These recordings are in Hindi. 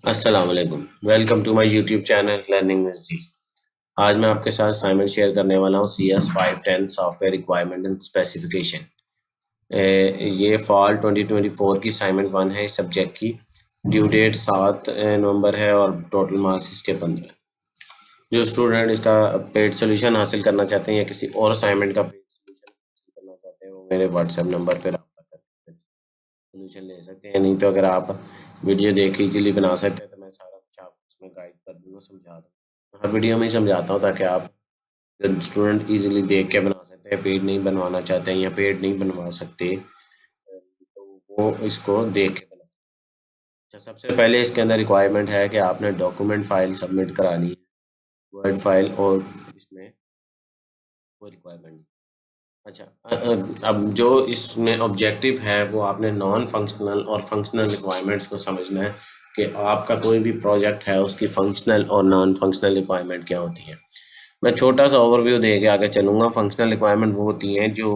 अस्सलाम वालेकुम। Welcome to my YouTube channel learning with G. आज मैं आपके साथ असाइनमेंट शेयर करने वाला हूँ CS510 software requirement and specification. ये फॉल 2024 की असाइनमेंट 1 है इस सब्जेक्ट की। ड्यू डेट 7 नवंबर है और टोटल मार्क्स इसके 15। जो स्टूडेंट इसका पेड सोल्यूशन हासिल करना चाहते हैं या किसी और असाइनमेंट का पेड सोल्यूशन हासिल करना चाहते हैं वो मेरे व्हाट्सएप नंबर पर रब्ता करके सोल्यूशन ले सकते हैं। नहीं तो अगर आप वीडियो देख के इजीली बना सकते हैं तो मैं सारा कुछ आपको उसमें गाइड कर दूंगा, समझा दूंगा। हर वीडियो में ही समझाता हूँ ताकि आप स्टूडेंट इजीली देख के बना सकते हैं। पेड नहीं बनवाना चाहते हैं या पेड नहीं बनवा सकते तो वो इसको देख के बना। अच्छा, सबसे पहले इसके अंदर रिक्वायरमेंट है कि आपने डॉक्यूमेंट फाइल सबमिट करानी है, वर्ड फाइल, और इसमें कोई रिक्वायरमेंट। अच्छा, अब जो इसमें ऑब्जेक्टिव है वो आपने नॉन फंक्शनल और फंक्शनल रिक्वायरमेंट्स को समझना है कि आपका कोई भी प्रोजेक्ट है उसकी फंक्शनल और नॉन फंक्शनल रिक्वायरमेंट क्या होती है। मैं छोटा सा ओवरव्यू दे के आगे चलूँगा। फंक्शनल रिक्वायरमेंट वो होती हैं जो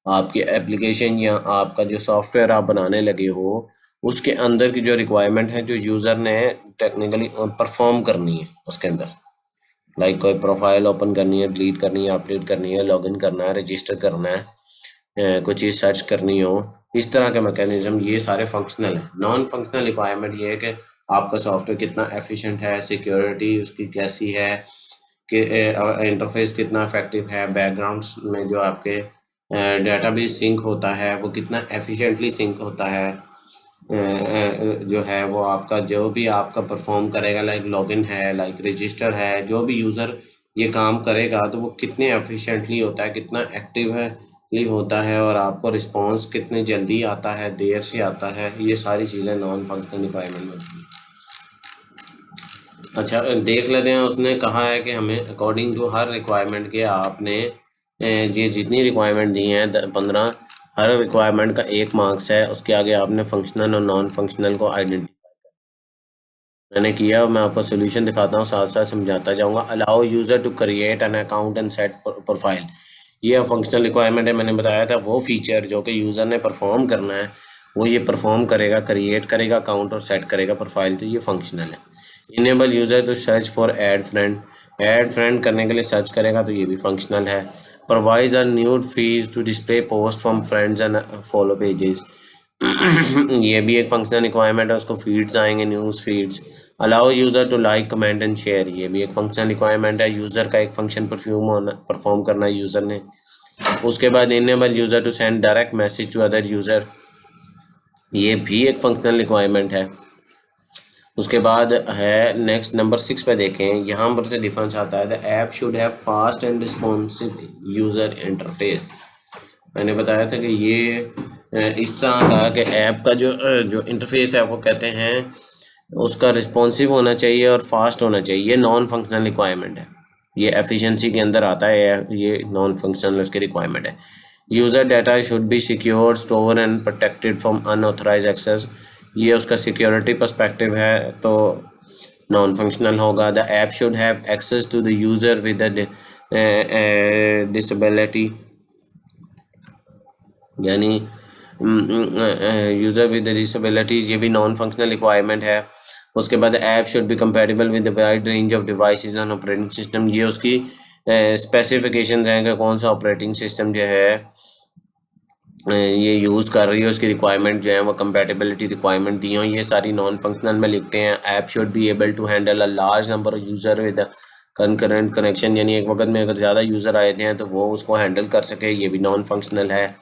आपकी एप्लीकेशन या आपका जो सॉफ्टवेयर आप बनाने लगे हो उसके अंदर की जो रिक्वायरमेंट है जो यूज़र ने टेक्निकली परफॉर्म करनी है उसके अंदर। लाइक कोई प्रोफाइल ओपन करनी है, डिलीट करनी है, अपडेट करनी है, लॉगिन करना है, रजिस्टर करना है, कोई चीज़ सर्च करनी हो, इस तरह के मैकेनिज्म ये सारे फंक्शनल हैं। नॉन फंक्शनल रिक्वायरमेंट ये है कि आपका सॉफ्टवेयर कितना एफिशिएंट है, सिक्योरिटी उसकी कैसी है, कि इंटरफेस कितना इफेक्टिव है, बैकग्राउंड्स में जो आपके डेटाबेस सिंक होता है वो कितना एफिशिएंटली सिंक होता है, जो है वो आपका जो भी आपका परफॉर्म करेगा, लाइक लॉगिन है, लाइक रजिस्टर है, जो भी यूज़र ये काम करेगा तो वो कितने एफिशिएंटली होता है, कितना एक्टिवली होता है, और आपको रिस्पांस कितने जल्दी आता है, देर से आता है, ये सारी चीज़ें नॉन फंक्शनल रिक्वायरमेंट में होती हैं। अच्छा, देख लेते हैं। उसने कहा है कि हमें अकॉर्डिंग टू हर रिक्वायरमेंट के आपने ये जितनी रिक्वायरमेंट दी हैं 15, हर रिक्वायरमेंट का 1 मार्क्स है। उसके आगे आपने फंक्शनल और नॉन फंक्शनल को आइडेंटिफाई करना। मैंने किया, मैं आपको सोल्यूशन दिखाता हूँ, साथ साथ समझाता जाऊँगा। Allow user to create an account and set profile, ये फंक्शनल रिक्वायरमेंट है। मैंने बताया था वो फीचर जो कि यूज़र ने परफॉर्म करना है वो ये परफॉर्म करेगा, क्रिएट करेगा अकाउंट और सेट करेगा प्रोफाइल, तो ये फंक्शनल है। Enable user to search for add friend, add friend करने के लिए सर्च करेगा तो ये भी फंक्शनल है। Provides a news feed to display post from friends and follow pages, ये भी एक फंक्शनल रिक्वायरमेंट है, उसको फीड्स आएंगे, news feeds. Allow user to like, comment and share, ये भी एक फंक्शनल रिक्वायरमेंट है। यूज़र का एक फंक्शन परफॉर्म करना है यूज़र ने। उसके बाद enable user to send direct message to other user, ये भी एक फंक्शनल रिक्वायरमेंट है। उसके बाद है नेक्स्ट नंबर 6 पे देखें, यहाँ पर से डिफरेंस आता है। The app should have fast and responsive user interface. मैंने बताया था कि ये इस तरह का कि ऐप का जो इंटरफेस है वो कहते हैं उसका रिस्पॉन्सिव होना चाहिए और फास्ट होना चाहिए। ये नॉन फंक्शनल रिक्वायरमेंट है, ये एफिशिएंसी के अंदर आता है, ये नॉन फंक्शनल उसकी रिक्वायरमेंट है। User data should be secure, store and protected from unauthorised access, ये उसका सिक्योरिटी पर्सपेक्टिव है तो नॉन फंक्शनल होगा। The app should have access to the user with disability, यानी यूज़र विद डिसेबिलिटीज़, ये भी नॉन फंक्शनल रिक्वायरमेंट है। उसके बाद app should be compatible with the wide range of devices on operating system, ये उसकी स्पेसिफिकेशंस हैं कि कौन सा ऑपरेटिंग सिस्टम जो है ये यूज़ कर रही है, उसकी रिक्वायरमेंट जो है वो कंपेटेबिलिटी रिक्वायरमेंट दी हो, ये सारी नॉन फंक्शनल में लिखते हैं। App should be able to handle a large number of user with concurrent connection, यानी एक वक्त में अगर ज़्यादा यूज़र आए हैं तो वो उसको हैंडल कर सके, ये भी नॉन फंक्शनल है।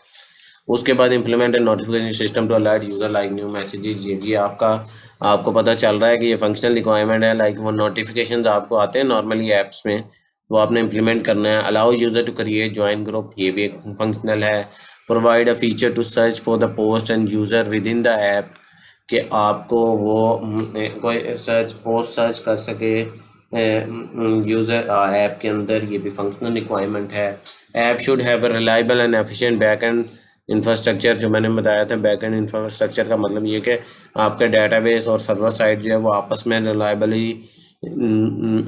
उसके बाद implement and notification system to alert user like new messages, ये भी आपको पता चल रहा है कि ये फंक्शनल रिक्वायरमेंट है। लाइक वो नोटिफिकेशंस आपको आते हैं नॉर्मली ऐप्स में, वो आपने इम्प्लीमेंट करना है। Allow user to create join group, ये भी एक फंक्शनल है। Provide a feature to search for the post and user within the app, कि आपको वो कोई पोस्ट सर्च कर सके यूज़र ऐप के अंदर, ये भी फंक्शनल रिक्वायरमेंट है। App should have a reliable and efficient back and infrastructure, जो मैंने बताया था बैक एंड इंफ्रास्ट्रक्चर का मतलब ये कि आपके डेटाबेस और सर्वर साइड जो है वो आपस में रिलायबली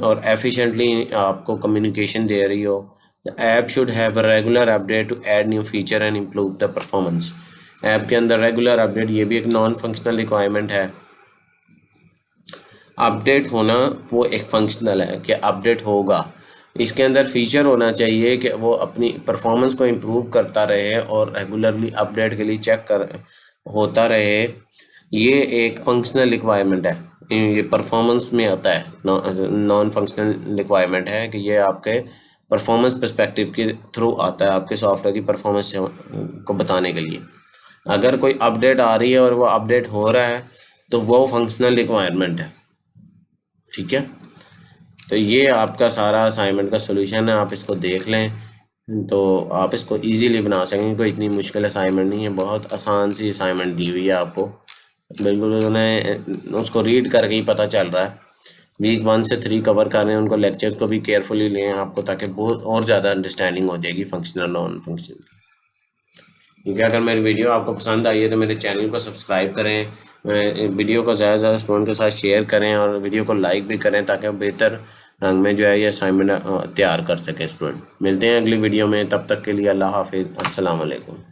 और एफिशिएंटली आपको कम्युनिकेशन दे रही हो। The app should have a regular update to add new feature and improve the performance, app के अंदर रेगुलर अपडेट, ये भी एक नॉन फंक्शनल रिक्वायरमेंट है। अपडेट होना वो एक फंक्शनल है कि अपडेट होगा। इसके अंदर फीचर होना चाहिए कि वो अपनी परफॉर्मेंस को इम्प्रूव करता रहे और रेगुलरली अपडेट के लिए चेक कर होता रहे। ये एक फंक्शनल रिक्वायरमेंट है, ये परफॉर्मेंस में आता है। नॉन फंक्शनल रिक्वायरमेंट है कि ये आपके परफॉर्मेंस पर्सपेक्टिव के थ्रू आता है, आपके सॉफ्टवेयर की परफॉर्मेंस को बताने के लिए। अगर कोई अपडेट आ रही है और वो अपडेट हो रहा है तो वो फंक्शनल रिक्वायरमेंट है। ठीक है, तो ये आपका सारा असाइनमेंट का सोल्यूशन है, आप इसको देख लें तो आप इसको इजीली बना सकेंगे। कोई इतनी मुश्किल असाइनमेंट नहीं है, बहुत आसान सी असाइनमेंट दी हुई है आपको, बिल्कुल उन्हें उसको रीड करके ही पता चल रहा है। वीक 1 से 3 कवर कर रहे हैं, उनको लेक्चर्स को भी केयरफुली लें आपको, ताकि बहुत और ज़्यादा अंडरस्टैंडिंग हो जाएगी फंक्शनल नॉन फंक्शनल। ठीक है, अगर मेरी वीडियो आपको पसंद आई है तो मेरे चैनल को सब्सक्राइब करें, वीडियो को ज़्यादा से ज़्यादा स्टूडेंट के साथ शेयर करें और वीडियो को लाइक भी करें, ताकि बेहतर रंग में जो है ये असाइनमेंट तैयार कर सकें स्टूडेंट। मिलते हैं अगली वीडियो में, तब तक के लिए अल्लाह हाफिज़, अस्सलाम वालेकुम।